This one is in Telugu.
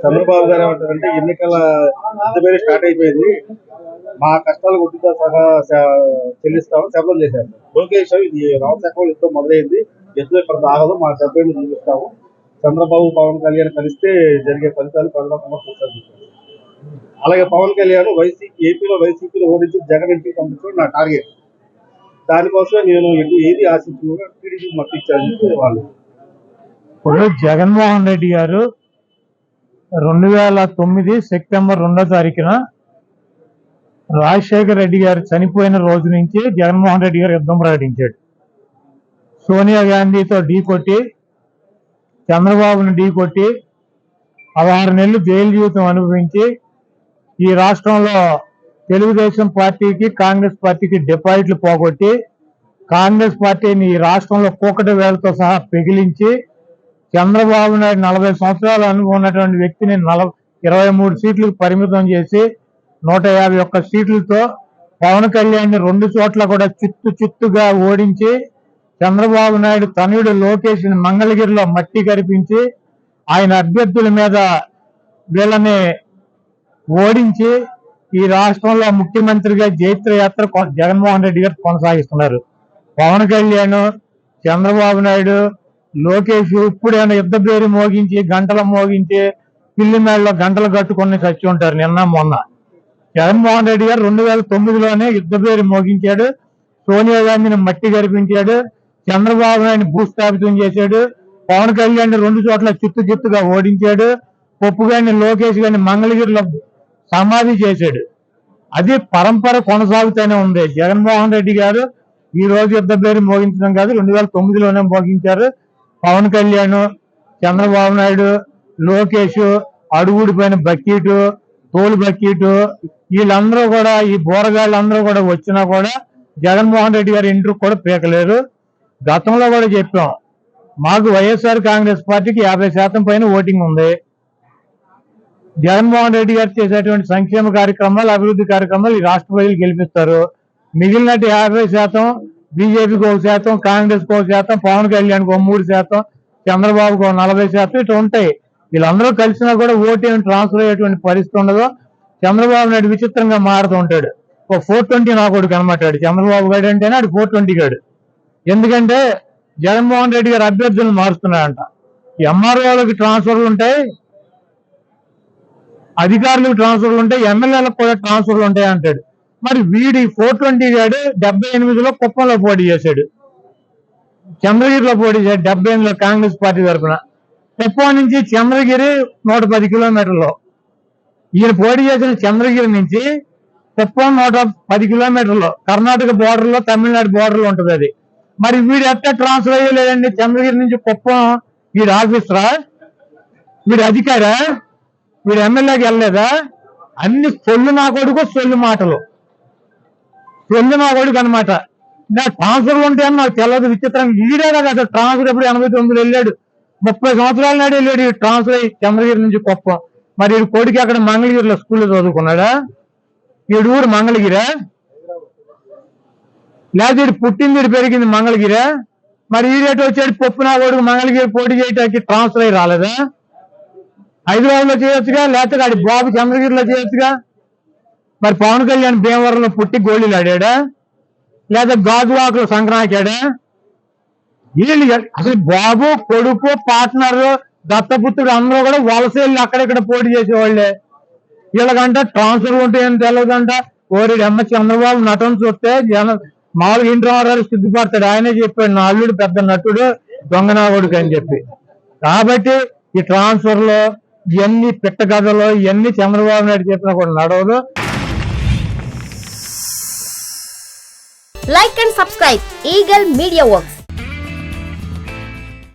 చంద్రబాబు గారు ఏమంటారంటే ఎన్నికల యుద్ధం స్టార్ట్ అయిపోయింది, మా కష్టాలు గుర్తుతో సహా చెల్లిస్తామని శపథం చేశారు. లోకేష్ ఇది రామశాఖ యుద్ధం మొదలైంది, యుద్ధం ఇక్కడ ఆగదు, మా సభ్యులను చూపిస్తాము, చంద్రబాబు పవన్ కళ్యాణ్ కలిస్తే జరిగే ఫలితాలు ప్రజలకు చూస్తారు. అలాగే పవన్ కళ్యాణ్ ఏపీలో వైసీపీలో ఓడించి జగన్ ఇంటికి పంపించడం నా టార్గెట్. దానికోసమే నేను ఏది ఆశించకుండా టీడీపీ మద్దతు ఇచ్చారని వాళ్ళు. ఇప్పుడు జగన్మోహన్ రెడ్డి గారు 2009 సెప్టెంబర్ 2వ తారీఖున రాజశేఖర రెడ్డి గారు చనిపోయిన రోజు నుంచి జగన్మోహన్ రెడ్డి గారు యుద్ధం ప్రకటించాడు. సోనియా గాంధీతో ఢీకొట్టి, చంద్రబాబును ఢీకొట్టి 16 నెలలు జైలు జీవితం అనుభవించి ఈ రాష్ట్రంలో తెలుగుదేశం పార్టీకి కాంగ్రెస్ పార్టీకి డిపాజిట్లు పోగొట్టి కాంగ్రెస్ పార్టీని ఈ రాష్ట్రంలో కూకటి వేలతో సహా పెగిలించి చంద్రబాబు నాయుడు 40 సంవత్సరాలు అనుభవం ఉన్నటువంటి వ్యక్తిని 23 సీట్లకు పరిమితం చేసి 151 సీట్లతో పవన్ కళ్యాణ్ 2 చోట్ల కూడా చిత్తుగా ఓడించి చంద్రబాబు నాయుడు తనయుడు లోకేష్ మంగళగిరిలో మట్టి కరిపించి ఆయన అభ్యర్థుల మీద వీళ్ళని ఓడించి ఈ రాష్ట్రంలో ముఖ్యమంత్రిగా జైత్రయాత్ర జగన్మోహన్ రెడ్డి గారు కొనసాగిస్తున్నారు. పవన్ కళ్యాణ్, చంద్రబాబు నాయుడు, లోకేష్ ఇప్పుడైనా యుద్ధ పేరు మోగించి గంటలు మోగించి పిల్లి మేడలో గంటలు కట్టుకొని చచ్చి ఉంటారు నిన్న మొన్న. జగన్మోహన్ రెడ్డి గారు 2009లోనే యుద్ధ పేరు మోగించాడు, సోనియా గాంధీని మట్టి గరిపించాడు, చంద్రబాబు నాయుడిని భూస్థాపితం చేశాడు, పవన్ కళ్యాణ్ 2 చోట్ల చిత్తుగా ఓడించాడు, పప్పు గారిని లోకేష్ గారిని మంగళగిరిలో సమాధి చేశాడు. అది పరంపర కొనసాగుతూనే ఉంది. జగన్మోహన్ రెడ్డి గారు ఈ రోజు యుద్ధ పేరు మోగించడం కాదు, 2009లోనే మోగించారు. పవన్ కళ్యాణ్, చంద్రబాబు నాయుడు, లోకేష్, అడుగుడిపోయిన బకీటు, తోలు బకీటు, వీళ్ళందరూ కూడా ఈ బోరగాళ్ళందరూ కూడా వచ్చినా కూడా జగన్మోహన్ రెడ్డి గారి ఇంటికి కూడా పీకలేరు. గతంలో కూడా చెప్పాం, మాకు వైఎస్ఆర్ కాంగ్రెస్ పార్టీకి 50% పైన ఓటింగ్ ఉంది. జగన్మోహన్ రెడ్డి గారు చేసేటువంటి సంక్షేమ కార్యక్రమాలు, అభివృద్ధి కార్యక్రమాలు ఈ రాష్ట్ర ప్రజలు గెలిపిస్తారు. మిగిలినట్టు 50% బీజేపీకి 1%, కాంగ్రెస్కి 1%, పవన్ కళ్యాణ్కి 3%, చంద్రబాబుకు 40% ఇట్లా ఉంటాయి. వీళ్ళందరూ కలిసినా కూడా ఓటు ఏమి ట్రాన్స్ఫర్ అయ్యేటువంటి పరిస్థితి ఉండదు. చంద్రబాబు నాయుడు విచిత్రంగా మారుతూ ఉంటాడు. ఒక 420 నా కొడుకు అనమాటాడు చంద్రబాబు గారు అంటేనే అది 420 గాడు. ఎందుకంటే జగన్మోహన్ రెడ్డి గారు అభ్యర్థులను మారుస్తున్నాడంట. ఎంఆర్ఓలకు ట్రాన్స్ఫర్లు ఉంటాయి, అధికారులకు ట్రాన్స్ఫర్లు ఉంటాయి, ఎమ్మెల్యేలకు కూడా ట్రాన్స్ఫర్లు ఉంటాయి అంటాడు. మరి వీడి 420 గాడు 78లో కుప్పంలో పోటీ చేశాడు, చంద్రగిరిలో పోటీ చేశాడు 78లో కాంగ్రెస్ పార్టీ తరఫున. కుప్పం నుంచి చంద్రగిరి 110 కిలోమీటర్లు. ఈయన పోటీ చేసిన చంద్రగిరి నుంచి కుప్పం 110 కిలోమీటర్లు, కర్ణాటక బోర్డర్లో తమిళనాడు బోర్డర్లో ఉంటుంది అది. మరి వీడు ఎట్లా ట్రాన్స్ఫర్ అయ్యలేదండి? చంద్రగిరి నుంచి కుప్పం వీడు ఆఫీసరా, వీడు అధికారా, వీడు ఎమ్మెల్యేకి వెళ్ళలేదా? అన్ని సొల్లు నా కొడుకు, సొల్లు మాటలు, సొల్లు నా కొడుకు అనమాట. నా ట్రాన్స్ఫర్లు ఉంటాయని నాకు తెలియదు. విచిత్రంగా ఈడే కదా అసలు ట్రాన్స్ఫర్ ఎప్పుడు 89లో వెళ్ళాడు, 30 సంవత్సరాల నాడు వెళ్ళాడు ఈ ట్రాన్స్ఫర్ అయ్యి చంద్రగిరి నుంచి కుప్పం. మరి వీడి కొడుకు అక్కడ మంగళగిరిలో స్కూల్లో చదువుకున్నాడా? వీడు ఊరు మంగళగిరా, లేదా వీడు పుట్టింది వీడు పెరిగింది మంగళగిరా? మరి ఈడేట వచ్చాడు పప్పు నా కొడుకు మంగళగిరి పోటీ చేయడానికి ట్రాన్స్ఫర్ అయ్యి రాలేదా? హైదరాబాద్ లో చేయొచ్చుగా, లేకపోతే ఆడి బాబు చంద్రగిరిలో చేయొచ్చుగా. మరి పవన్ కళ్యాణ్ భీమవరంలో పుట్టి గోళీలు ఆడాడా, లేదా గాజువాకలో సంక్రాంతాడా? వీళ్ళు అసలు బాబు, కొడుకు, పార్ట్నర్, దత్తపుత్రుడు అందరూ కూడా వలస వెళ్ళి అక్కడెక్కడ పోటీ చేసేవాళ్లే. వీళ్ళకంట ట్రాన్స్ఫర్ ఉంటాయని తెలియదంట. ఓరి అమ్మ చంద్రబాబు నటన చూస్తే మామూలుగా ఇంటి రామారావు సిద్ధపడతాడు. ఆయనే చెప్పాడు, నా అల్లుడు పెద్ద నటుడు, దొంగనా కొడుకు అని చెప్పి. కాబట్టి ఈ ట్రాన్స్ఫర్లో ఇవన్నీ పిట్ట కథలు, ఇవన్నీ చంద్రబాబు నాయుడు చెప్పినా కూడా నడవదు. Like and subscribe Eagle Media Works.